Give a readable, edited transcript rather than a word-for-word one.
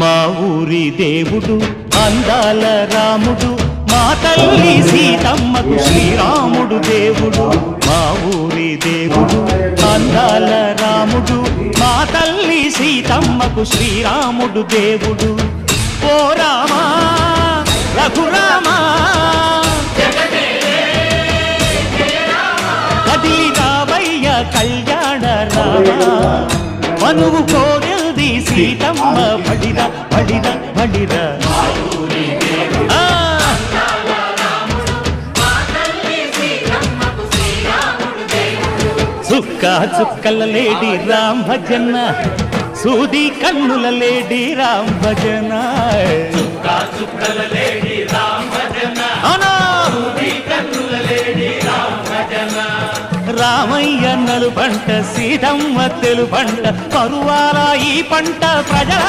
మా ఊరి దేవుడు అందాల రాముడు, మా తల్లి సీతమ్మకు శ్రీరాముడు దేవుడు. మా ఊరి దేవుడు అందాల రాముడు, మా తల్లి సీతమ్మకు శ్రీరాముడు దేవుడు. ఓ రామా రఘురామా కదిలి రావయ్య కళ్యాణ రామా, మనువు కోరింది సీతమ్మ బడిరా బడిరా బడిరా. చుక్క చుక్కల లేడి రామ్ భజన, సూది కన్నుల లేడి రామ్ భజన. రామయ్య నలు పంట, సీతమ్మ తెలు పంట, పరువాల ఈ పంట ప్రజల